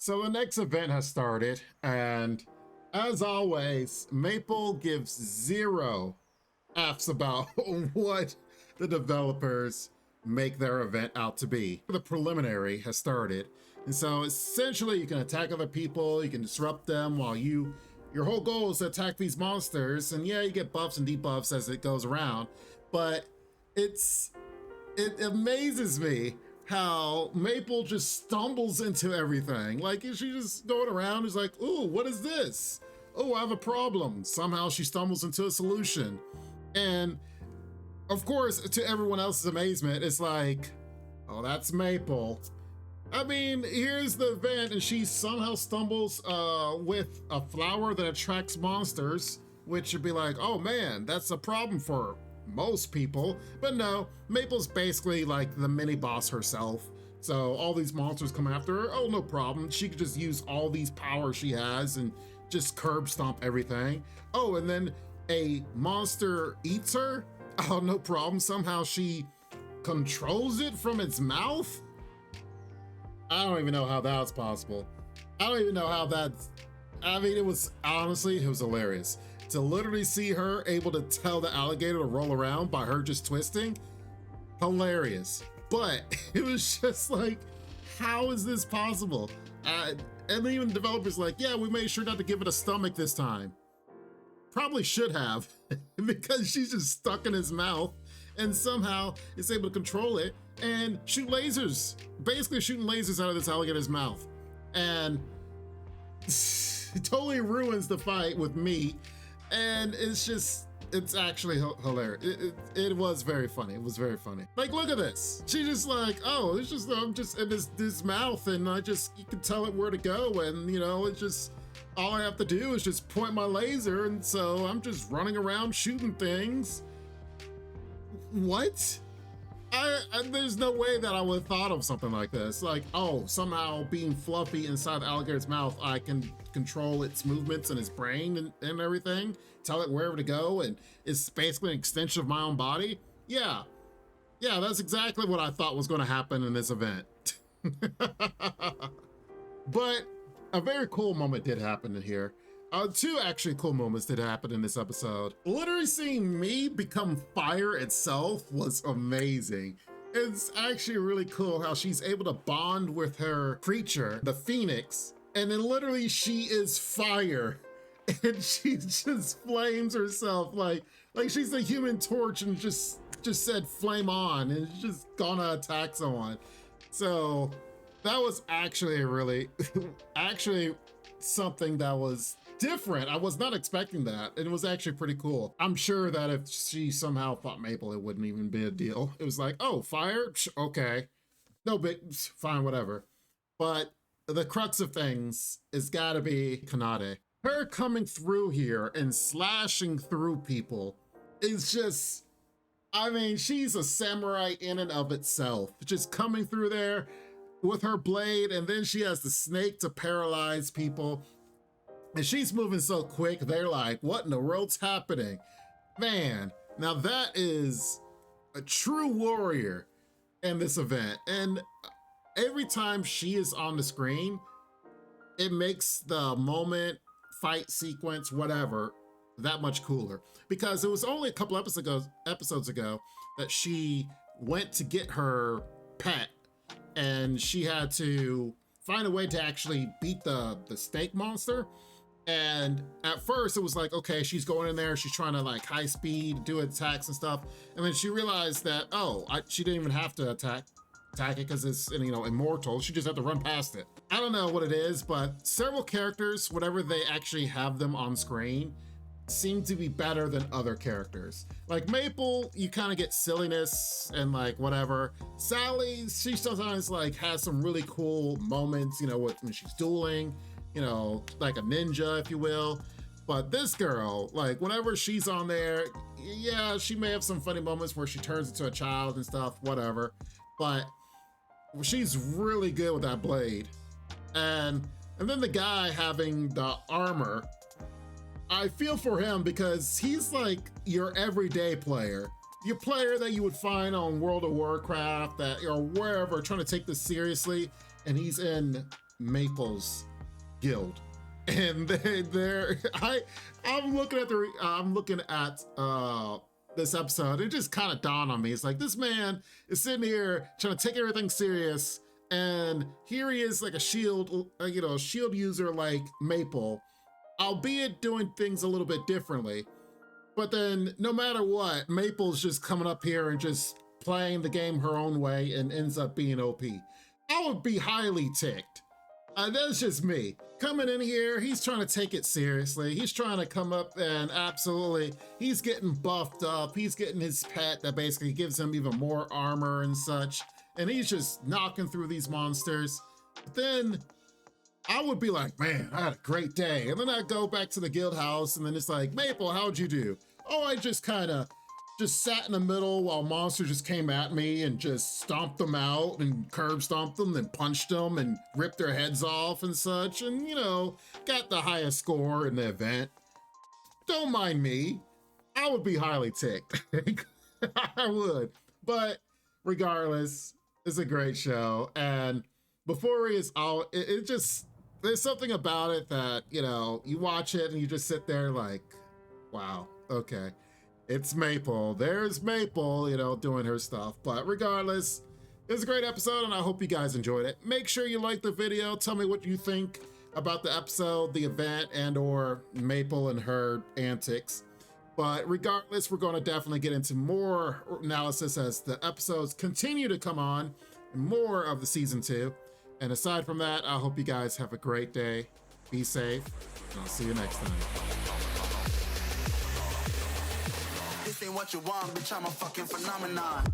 So the next event has started, and as always, Maple gives zero F's about what the developers make their event out to be. The preliminary has started, and so essentially you can attack other people, you can disrupt them while your whole goal is to attack these monsters, and yeah, you get buffs and debuffs as it goes around, but it amazes me how Maple just stumbles into everything. Like, she just going around is like, ooh, what is this? Oh, I have a problem. Somehow she stumbles into a solution. And of course, to everyone else's amazement, it's like, oh, that's Maple. I mean, here's the event and she somehow stumbles with a flower that attracts monsters, which should be like, oh man, that's a problem for most people. But no, Maple's basically like the mini boss herself. So all these monsters come after her, oh, no problem. She could just use all these powers she has and just curb stomp everything. Oh, and then a monster eats her. Oh, no problem. Somehow she controls it from its mouth. I don't even know how that's possible. I don't even know how that's, I mean, it was hilarious to literally see her able to tell the alligator to roll around by her just twisting. Hilarious. But it was just like, how is this possible? And even the developers like, yeah, we made sure not to give it a stomach this time. Probably should have, because she's just stuck in his mouth and somehow is able to control it and shoot lasers, basically shooting lasers out of this alligator's mouth. And it totally ruins the fight with Mii. And it's actually hilarious. It was very funny. It was very funny. Like, look at this. She just like, oh, it's just, I'm just in this mouth and you can tell it where to go. And you know, it's just, all I have to do is just point my laser. And so I'm just running around shooting things. What? There's no way that I would have thought of something like this. Like, oh, somehow being fluffy inside the alligator's mouth, I can control its movements and its brain and everything, tell it wherever to go, and it's basically an extension of my own body. Yeah, that's exactly what I thought was going to happen in this event. But a very cool moment did happen in here. Two actually cool moments did happen in this episode. Literally seeing Mii become fire itself was amazing. It's actually really cool how she's able to bond with her creature, the Phoenix, and then literally she is fire. And she just flames herself like she's the Human Torch and just said flame on and just gonna attack someone. So that was actually really, actually something that was different. I was not expecting that. And it was actually pretty cool. I'm sure that if she somehow fought Maple, it wouldn't even be a deal. It was like, oh, fire? Okay. No big, fine, whatever. But the crux of things is gotta be Kanade. Her coming through here and slashing through people is just, I mean, she's a samurai in and of itself. Just coming through there with her blade, and then she has the snake to paralyze people. And she's moving so quick, they're like, what in the world's happening? Man, now that is a true warrior in this event. And every time she is on the screen, it makes the moment, fight sequence, whatever, that much cooler. Because it was only a couple episodes ago that she went to get her pet and she had to find a way to actually beat the snake monster. And at first it was like, okay, she's going in there, she's trying to like high speed, do attacks and stuff. And then she realized that, oh, she didn't even have to attack it because it's, you know, immortal. She just had to run past it. I don't know what it is, but several characters, whenever they actually have them on screen, seem to be better than other characters. Like Maple, you kind of get silliness and like whatever. Sally, she sometimes like has some really cool moments, you know, when she's dueling, you know, like a ninja, if you will. But this girl, like whenever she's on there, yeah, she may have some funny moments where she turns into a child and stuff, whatever. But she's really good with that blade. And then the guy having the armor, I feel for him because he's like your everyday player. Your player that you would find on World of Warcraft or wherever trying to take this seriously, and he's in Maple's guild. And I'm looking at this episode. It just kind of dawned on me. It's like, this man is sitting here trying to take everything serious, and here he is, like a shield, shield user like Maple, albeit doing things a little bit differently. But then, no matter what, Maple's just coming up here and just playing the game her own way and ends up being OP. I would be highly ticked. That's just me. Coming in here, he's trying to take it seriously. He's trying to come up and absolutely, he's getting buffed up. He's getting his pet that basically gives him even more armor and such. And he's just knocking through these monsters. But then I would be like, man, I had a great day. And then I go back to the guild house and then it's like, Maple, how'd you do? Oh, I just kind of sat in the middle while monsters just came at me and just stomped them out and curb stomped them and punched them and ripped their heads off and such. And, got the highest score in the event. Don't mind me. I would be highly ticked. I would. But regardless, it's a great show. And Bofuri is out. It just, there's something about it that, you watch it and you just sit there like, wow, okay. It's Maple. There's Maple, doing her stuff. But regardless, it's a great episode and I hope you guys enjoyed it. Make sure you like the video. Tell me what you think about the episode, the event, and or Maple and her antics. But regardless, we're going to definitely get into more analysis as the episodes continue to come on, and more of the season 2. And aside from that, I hope you guys have a great day. Be safe, and I'll see you next time. This ain't what you want, bitch, I'm a fucking phenomenon.